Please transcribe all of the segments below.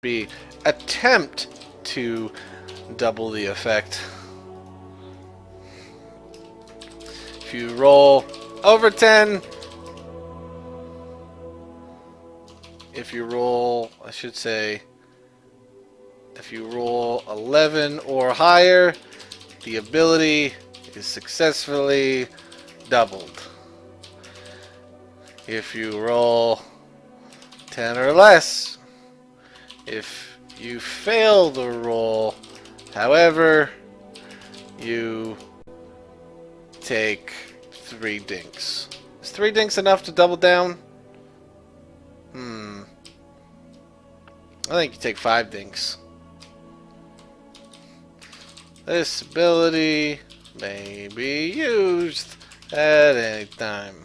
be attempt to double the effect. If you roll over 10, if you roll, I should say, if you roll 11 or higher, the ability is successfully doubled. If you roll 10 or less, if you fail the roll, however, you take 3 dinks. Is 3 dinks enough to double down? I think you take 5 dinks. This ability may be used at any time.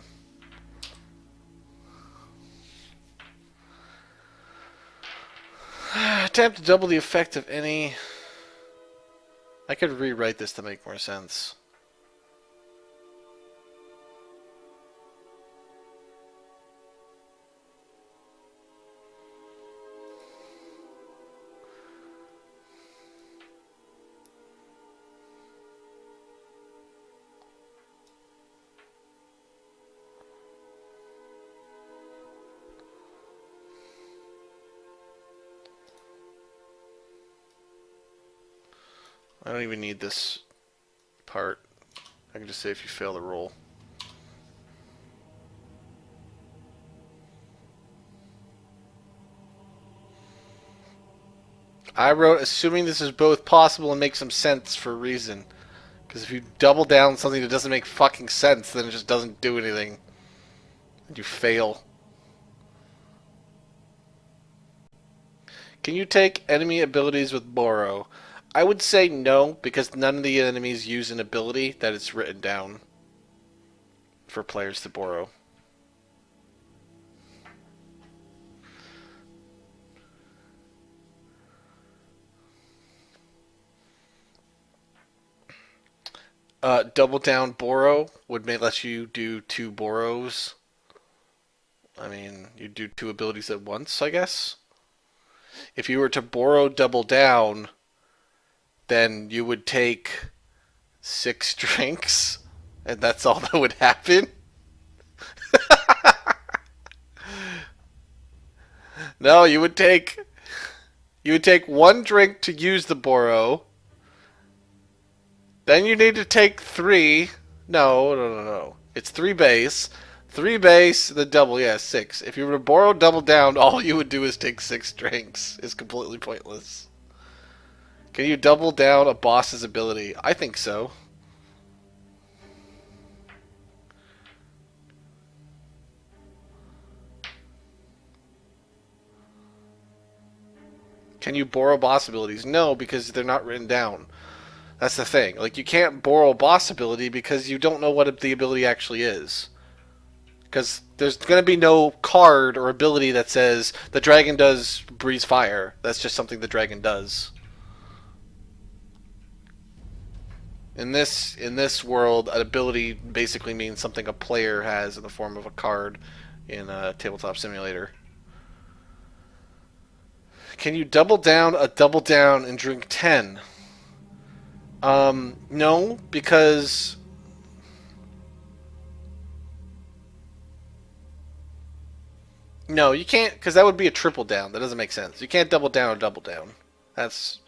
Attempt to double the effect of any... I could rewrite this to make more sense. I don't even need this part. I can just say if you fail the roll. I wrote, assuming this is both possible and makes some sense for a reason. Because if you double down something that doesn't make fucking sense, then it just doesn't do anything. And you fail. Can you take enemy abilities with borrow? I would say no, because none of the enemies use an ability that is written down for players to borrow. Double down borrow would let you do 2 borrows. I mean, you do 2 abilities at once, I guess. If you were to borrow double down, then you would take 6 drinks, and that's all that would happen. No, you would take 1 drink to use the borrow. Then you need to take 3. No. It's 3 base. 3 base, the double, yeah, 6. If you were to borrow double down, all you would do is take 6 drinks. It's completely pointless. Can you double down a boss's ability? I think so. Can you borrow boss abilities? No, because they're not written down. That's the thing. Like, you can't borrow boss ability because you don't know what the ability actually is. Because there's going to be no card or ability that says the dragon does breathe fire. That's just something the dragon does. In this world, an ability basically means something a player has in the form of a card in a tabletop simulator. Can you double down a double down and drink 10? No, because... No, you can't, because that would be a triple down. That doesn't make sense. You can't double down a double down. That's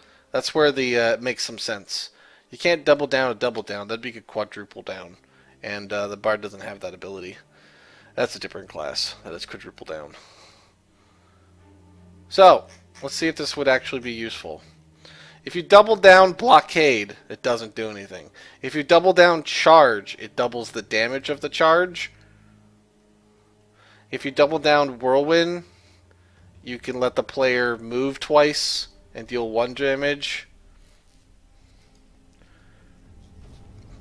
where the it makes some sense. You can't double down a double down. That'd be a quadruple down. And the bard doesn't have that ability. That's a different class. That is quadruple down. So, let's see if this would actually be useful. If you double down blockade, it doesn't do anything. If you double down charge, it doubles the damage of the charge. If you double down whirlwind, you can let the player move twice and deal 1 damage.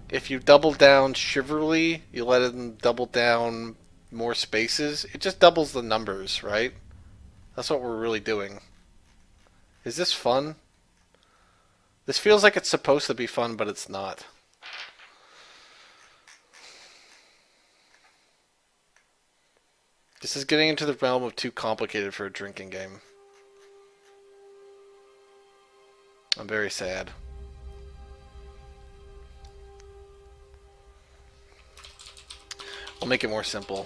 If you double down chivalry, you let them double down more spaces. It just doubles the numbers, right? That's what we're really doing. Is this fun? This feels like it's supposed to be fun, but it's not. This is getting into the realm of too complicated for a drinking game. I'm very sad. I'll make it more simple.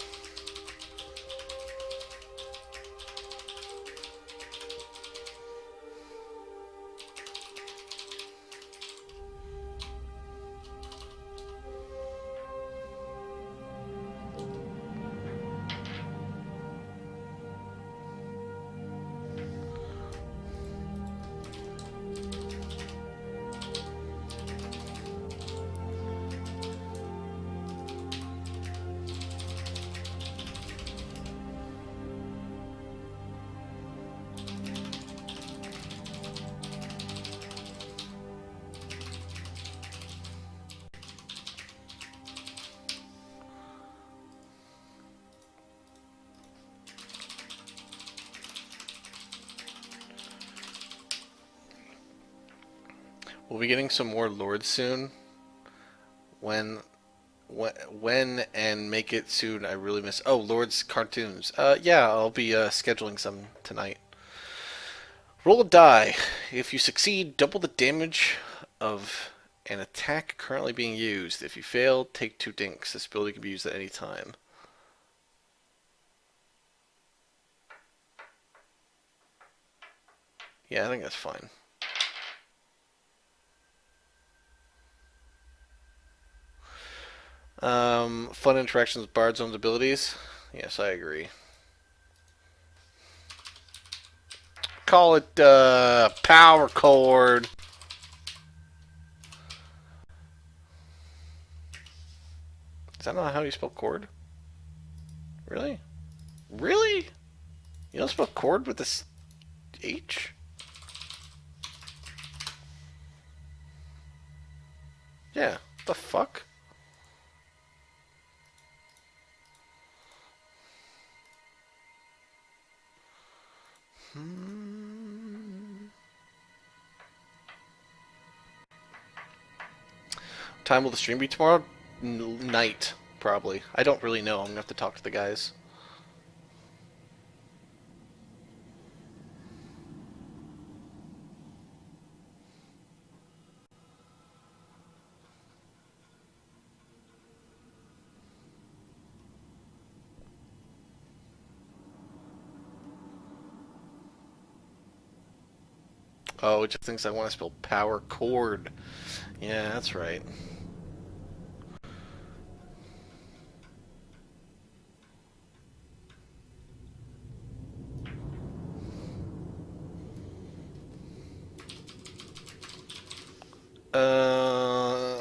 We'll be getting some more lords soon. When and make it soon. I really miss. Oh, lords cartoons. Yeah, I'll be scheduling some tonight. Roll a die. If you succeed, double the damage of an attack currently being used. If you fail, take 2 dinks. This ability can be used at any time. Yeah, I think that's fine. Fun interactions with Bard's own abilities. Yes, I agree. Call it power chord. Is that not how you spell chord? Really? Really? You don't spell chord with this H? Yeah. The fuck? Time will the stream be tomorrow? Night, probably. I don't really know. I'm gonna have to talk to the guys. Oh, it just thinks I want to spell power chord. Yeah, that's right.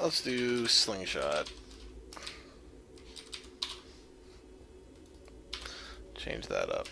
Let's do slingshot. Change that up.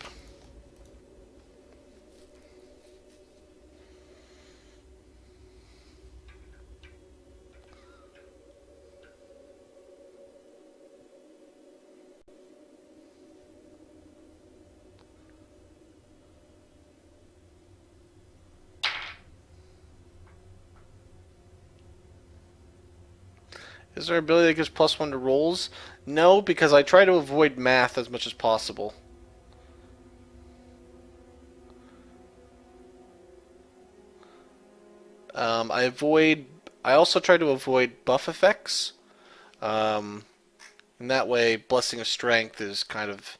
Is there an ability that gives +1 to rolls? No, because I try to avoid math as much as possible. I also try to avoid buff effects. In that way, Blessing of Strength is kind of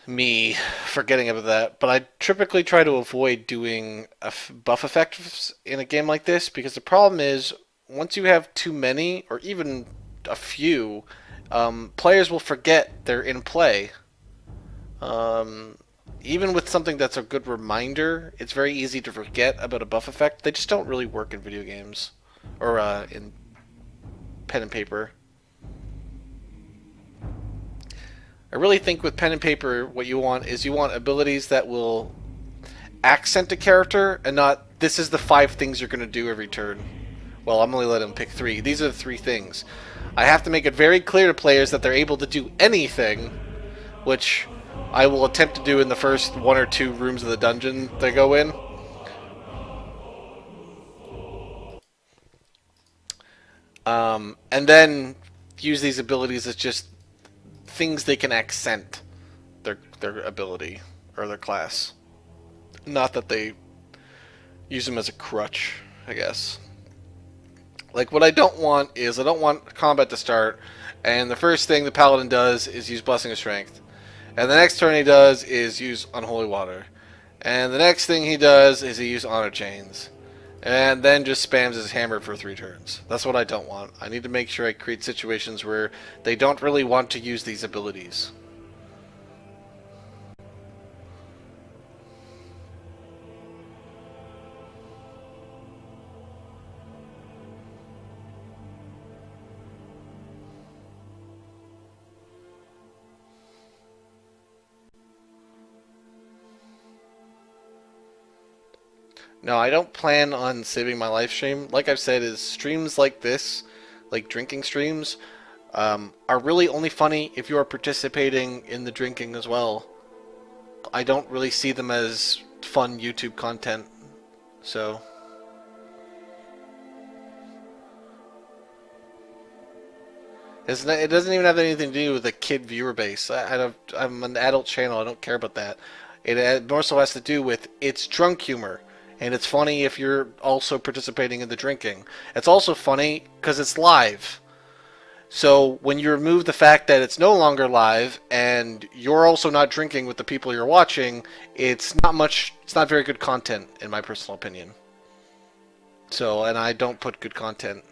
me forgetting about that. But I typically try to avoid doing buff effects in a game like this because the problem is once you have too many, or even a few, players will forget they're in play. Even with something that's a good reminder, it's very easy to forget about a buff effect. They just don't really work in video games or in pen and paper. I really think with pen and paper, what you want is you want abilities that will accent a character and not, this is the 5 things you're going to do every turn. Well, I'm only letting them pick 3. These are the 3 things. I have to make it very clear to players that they're able to do anything, which I will attempt to do in the first 1 or 2 rooms of the dungeon they go in. And then use these abilities as just things they can accent their ability or their class. Not that they use them as a crutch, I guess. Like, what I don't want is I don't want combat to start, and the first thing the paladin does is use Blessing of Strength. And the next turn he does is use Unholy Water. And the next thing he does is he uses Honor Chains. And then just spams his hammer for 3 turns. That's what I don't want. I need to make sure I create situations where they don't really want to use these abilities. No, I don't plan on saving my live stream. Like I've said, is streams like this, like drinking streams, are really only funny if you are participating in the drinking as well. I don't really see them as fun YouTube content, so... It doesn't even have anything to do with the kid viewer base. I'm an adult channel. I don't care about that. It more so has to do with it's drunk humor. And it's funny if you're also participating in the drinking. It's also funny because it's live. So when you remove the fact that it's no longer live and you're also not drinking with the people you're watching, it's not very good content in my personal opinion. So, and I don't put good content,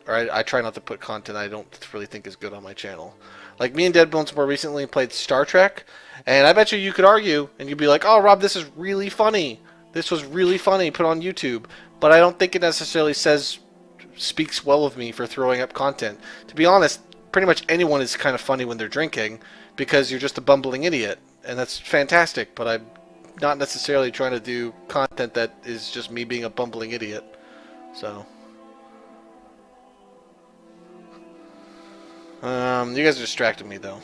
or I try not to put content I don't really think is good on my channel. Like me and Deadbones more recently played Star Trek, and I bet you could argue and you'd be like, "Oh, Rob, this is really funny. This was really funny, put on YouTube," but I don't think it necessarily speaks well of me for throwing up content. To be honest, pretty much anyone is kind of funny when they're drinking because you're just a bumbling idiot, and that's fantastic, but I'm not necessarily trying to do content that is just me being a bumbling idiot. So, you guys are distracting me though.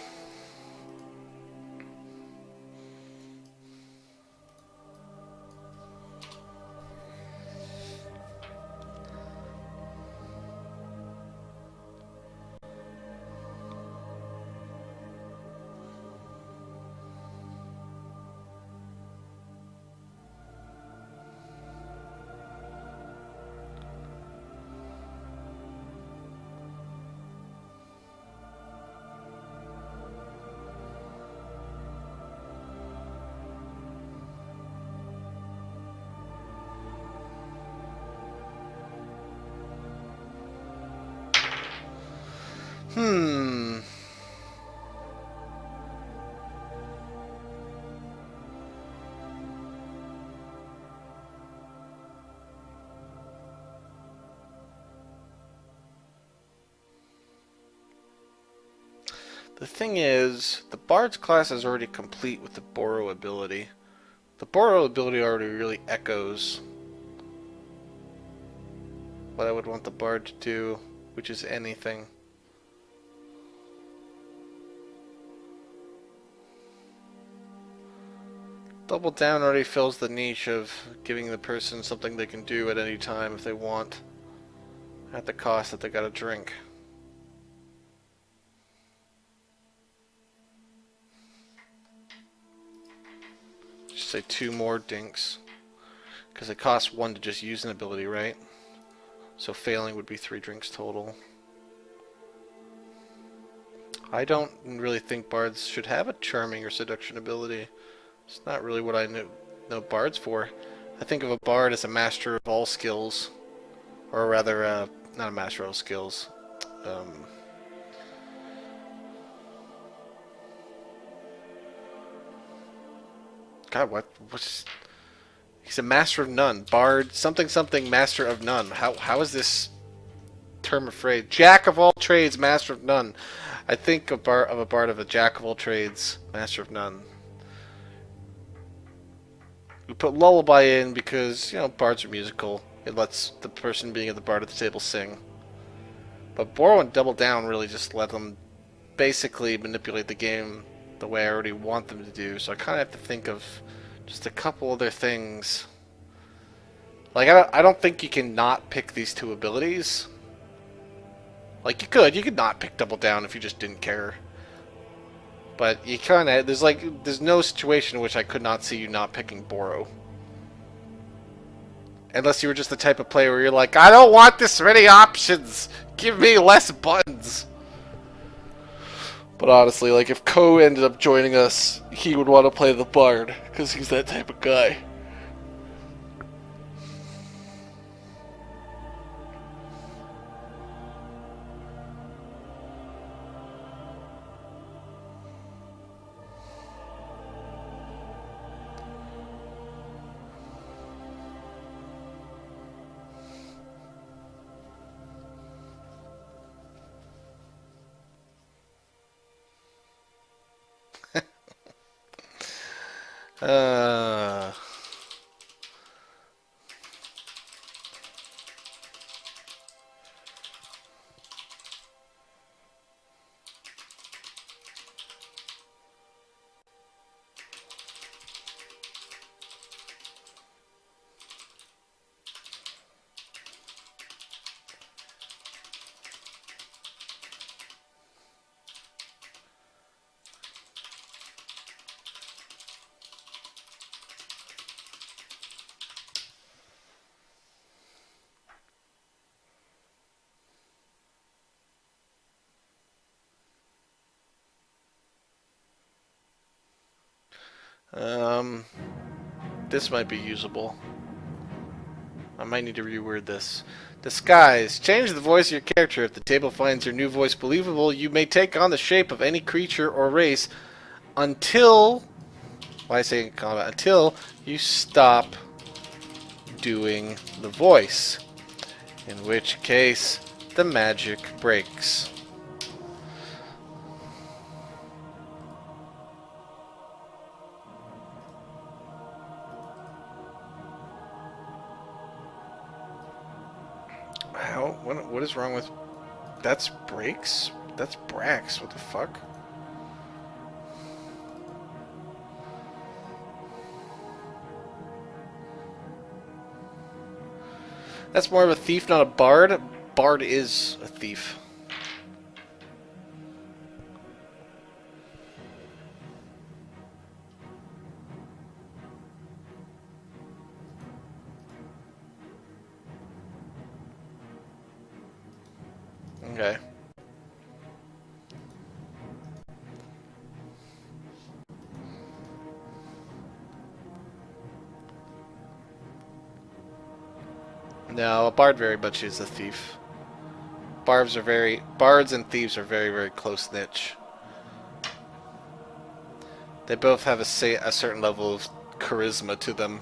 The thing is, the Bard's class is already complete with the Borrow ability. The Borrow ability already really echoes what I would want the Bard to do, which is anything. Double Down already fills the niche of giving the person something they can do at any time if they want, at the cost that they gotta drink. Just say 2 more dinks, because it costs 1 to just use an ability, right? So failing would be 3 drinks total. I don't really think bards should have a charming or seduction ability. It's not really what I know bards for. I think of a bard as a master of all skills, or rather, not a master of all skills. God, what's... He's a master of none. Bard, something, master of none. How is this term a phrase? Jack of all trades, master of none. I think of a bard of a jack of all trades, master of none. We put lullaby in because, you know, bards are musical. It lets the person being at the bard at the table sing. But Borrow and Double Down really just let them basically manipulate the game the way I already want them to do. So I kind of have to think of just a couple other things. Like, I don't think you can not pick these 2 abilities. Like, you could not pick Double Down if you just didn't care. But you kind of, there's no situation in which I could not see you not picking Borrow. Unless you were just the type of player where you're like, I don't want this many options. Give me less buttons. But honestly, like if Ko ended up joining us, he would want to play the Bard because he's that type of guy. Uh, um, this might be usable. I might need to reword this. Disguise. Change the voice of your character. If the table finds your new voice believable, you may take on the shape of any creature or race until... Why I say combat? Until you stop doing the voice. In which case, the magic breaks. How? What is wrong with... That's breaks? That's Brax. What the fuck? That's more of a thief, not a bard. Bard is a thief. Okay. No, a bard very much is a thief. Bards and thieves are very, very close niche. They both have a certain level of charisma to them.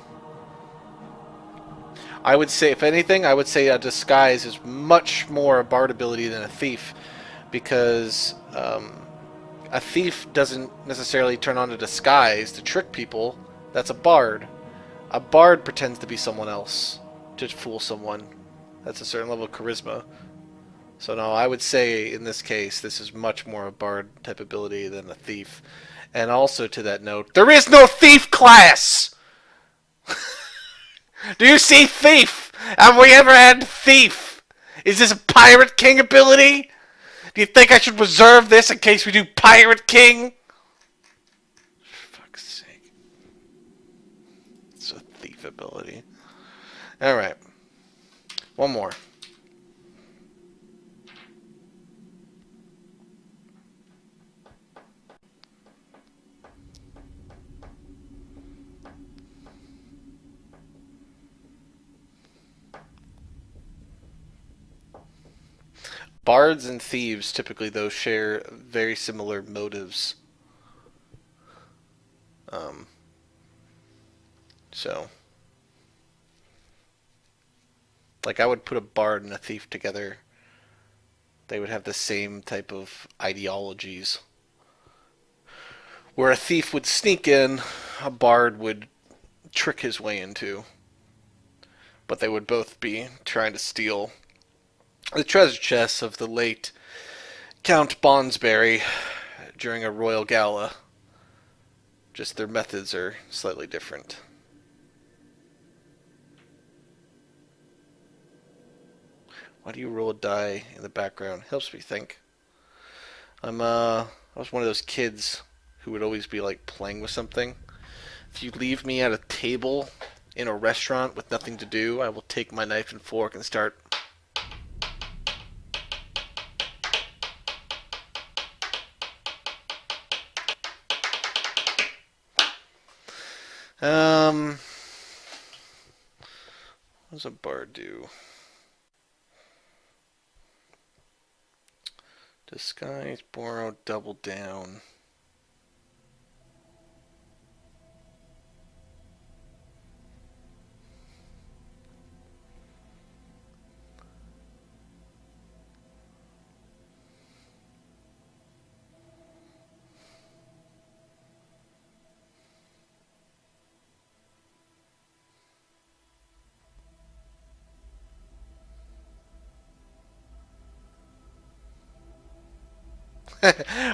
I would say, if anything, I would say a disguise is much more a bard ability than a thief, because a thief doesn't necessarily turn on a disguise to trick people. That's a bard. A bard pretends to be someone else to fool someone. That's a certain level of charisma. So no, I would say in this case, this is much more a bard type ability than a thief. And also to that note, there is no thief class! Do you see thief? Have we ever had thief? Is this a pirate king ability? Do you think I should reserve this in case we do pirate king? For fuck's sake. It's a thief ability. Alright. One more. Bards and thieves typically, though, share very similar motives. So, like, I would put a bard and a thief together. They would have the same type of ideologies. Where a thief would sneak in, a bard would trick his way into. But they would both be trying to steal the treasure chests of the late Count Bonsberry during a royal gala. Just their methods are slightly different. Why do you roll a die in the background? Helps me think. I was one of those kids who would always be like playing with something. If you leave me at a table in a restaurant with nothing to do, I will take my knife and fork and start. What does a bar do? Disguise, borrow, double down.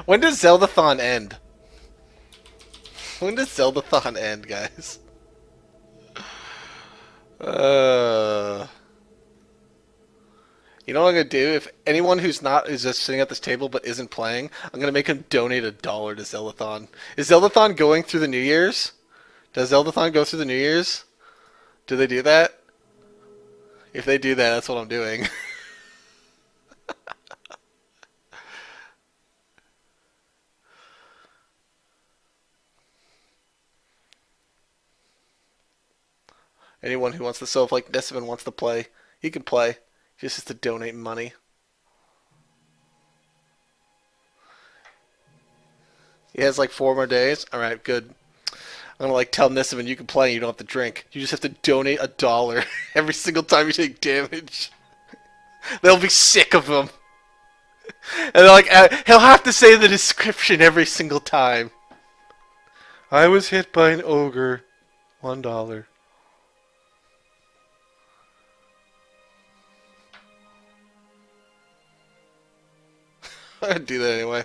When does Zeldathon end? When does Zeldathon end, guys? Uh, you know what I'm gonna do? If anyone who's not is just sitting at this table but isn't playing, I'm gonna make him donate $1 to Zeldathon. Is Zeldathon going through the New Year's? Does Zeldathon go through the New Year's? Do they do that? If they do that, that's what I'm doing. Anyone who wants to, so if like Nessiman wants to play, he can play. He just has to donate money. He has like 4 more days. All right, good. I'm gonna like tell Nessiman you can play and you don't have to drink. You just have to donate $1 every single time you take damage. They'll be sick of him. And like he'll have to say the description every single time. I was hit by an ogre. $1. I'd do that anyway.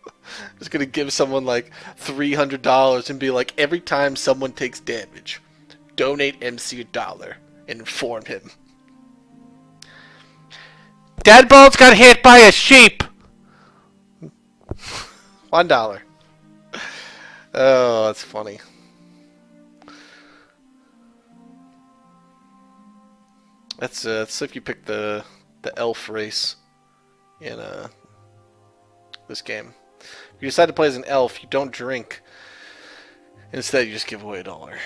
I'm just gonna give someone like $300 and be like, every time someone takes damage, donate MC $1 and inform him. Deadbolt's got hit by a sheep. $1. Oh, that's funny. That's if you pick the elf race in this game. If you decide to play as an elf, you don't drink. Instead, you just give away $1.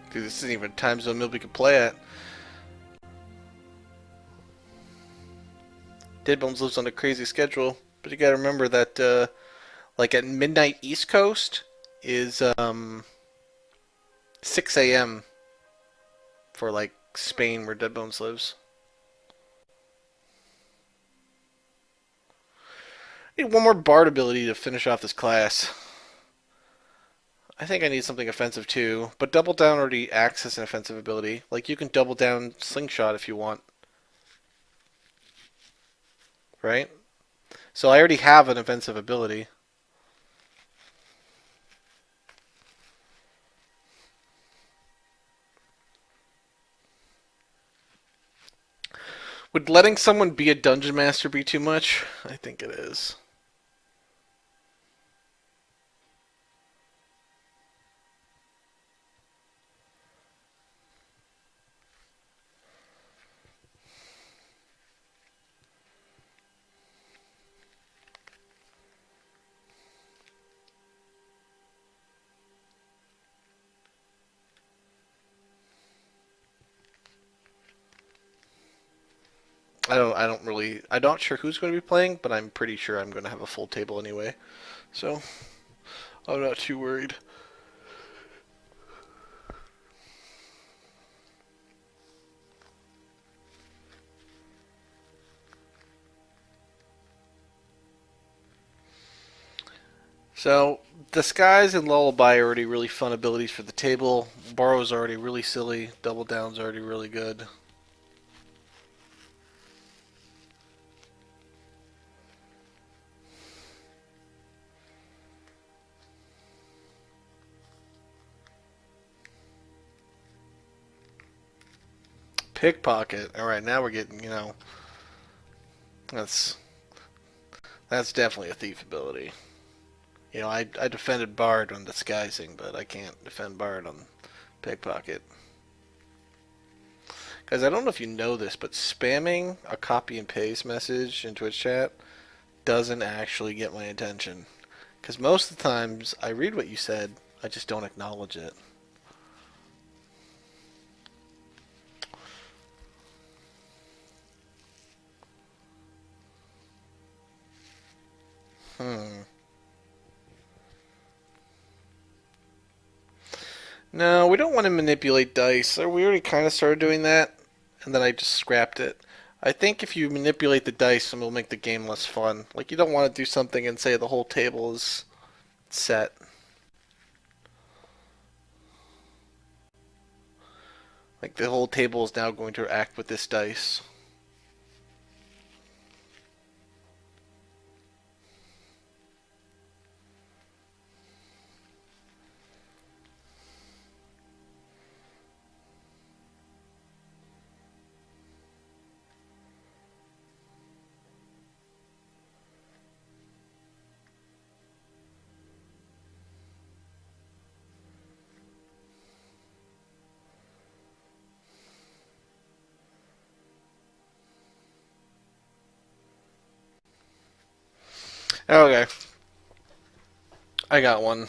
Because this isn't even a time zone we can play at. Deadbones lives on a crazy schedule, but you gotta remember that, like at midnight East Coast is 6 a.m. for like Spain, where Deadbones lives. I need one more Bard ability to finish off this class. I think I need something offensive too, but Double Down already acts as an offensive ability. Like, you can Double Down Slingshot if you want. Right? So I already have an offensive ability. Would letting someone be a Dungeon Master be too much? I think it is. I'm not sure who's going to be playing, but I'm pretty sure I'm going to have a full table anyway. So, I'm not too worried. So, Disguise and Lullaby are already really fun abilities for the table. Borrow's already really silly. Double Down's already really good. Pickpocket. Alright, now we're getting, that's that's definitely a thief ability. I defended Bard on disguising, but I can't defend Bard on pickpocket. Guys, I don't know if you know this, but spamming a copy and paste message in Twitch chat doesn't actually get my attention. Because most of the times I read what you said, I just don't acknowledge it. No, we don't want to manipulate dice. We already kind of started doing that, and then I just scrapped it. I think if you manipulate the dice, it'll make the game less fun. Like, you don't want to do something and say the whole table is set. Like, the whole table is now going to act with this dice. Okay. I got one.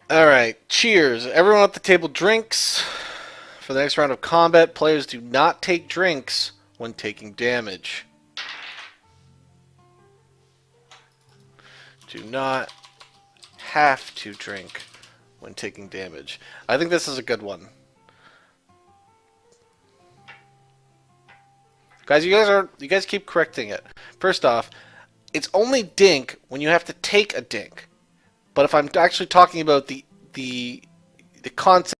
Alright, cheers. Everyone at the table drinks. For the next round of combat, players do not take drinks when taking damage. Do not have to drink when taking damage. I think this is a good one. Guys, you guys keep correcting it. First off, it's only dink when you have to take a dink. But if I'm actually talking about the concept